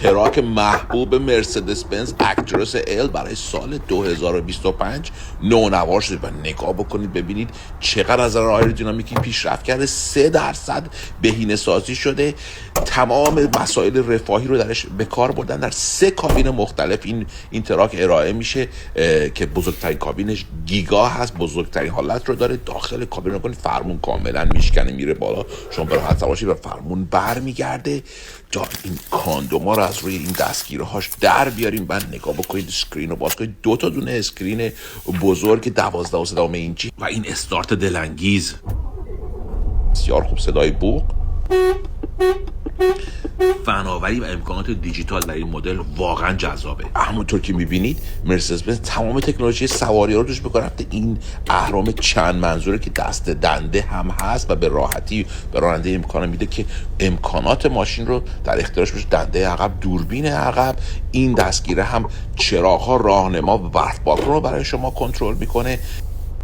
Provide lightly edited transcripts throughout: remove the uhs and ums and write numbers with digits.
تراک محبوب مرسدس بنز اکتروس ال برای سال 2025 نونوار شده و نگاه بکنید ببینید چقدر از نظر آیرودینامیکی پیشرفت کرده. 3% بهینه سازی شده، تمام مسائل رفاهی رو درش به کار بردن. در 3 کابین مختلف این تراک ارائه میشه که بزرگترین کابینش گیگا هست، بزرگترین حالت رو داره. داخل کابین رو کنید فرمون کاملا میشکنه میره بالا، شما به راحت باشید و فرمون برمیگرده. تا این کاندوما رو از روی این دستگیرهاش در بیاریم، بعد نگاه بکنید اسکرین رو باز کنید، 2 تا دونه اسکرین بزرگ 12.3 اینچی و این استارت دلانگیز، بسیار خوب صدای بوق. فناوری و امکانات دیجیتال در این مدل واقعا جذابه. همونطور که میبینید مرسدس بنز تمام تکنولوژی سواری رو روش بکنه. این اهرام چند منظوره که دست دنده هم هست و به راحتی به راننده امکان میده که امکانات ماشین رو در اختیارش بشه. دنده عقب، دوربین عقب، این دستگیره هم چراغ‌ها، راهنما و برف بالکن رو برای شما کنترل میکنه.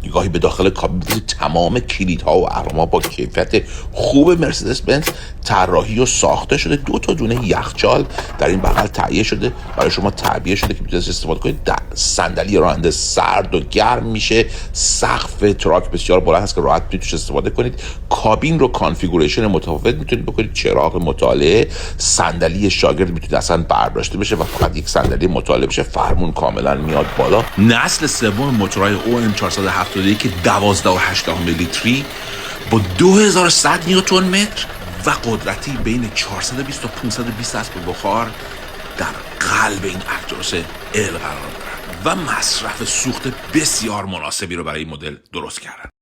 نگاهی به داخل کابین، تمام کلیدها و اهرم‌ها با کیفیت خوب مرسدس بنز طراحی و ساخته شده. 2 تا دونه یخچال در این بغل تهیه شده برای شما، تعبیه شده که میتونید استفاده کنید. صندلی راننده سرد و گرم میشه. سقف تراک بسیار بلند هست که راحت میتونید توش استفاده کنید. کابین رو کانفیگوریشن متفاوت میتونید بکنید، چراغ مطالعه، صندلی شاگرد میتونید اصلا برداشته بشه و فقط یک صندلی مطالعه بشه. فرمون کاملا میاد بالا. نسل سوم موتورهای OM 471 که 12.8 لیتری با 2100 نیوتن متر و قدرتی بین 420 تا 520 اسب بخار در قلب این اکتروس ال قرار دارد و مصرف سوخت بسیار مناسبی رو برای این مدل درست کردن.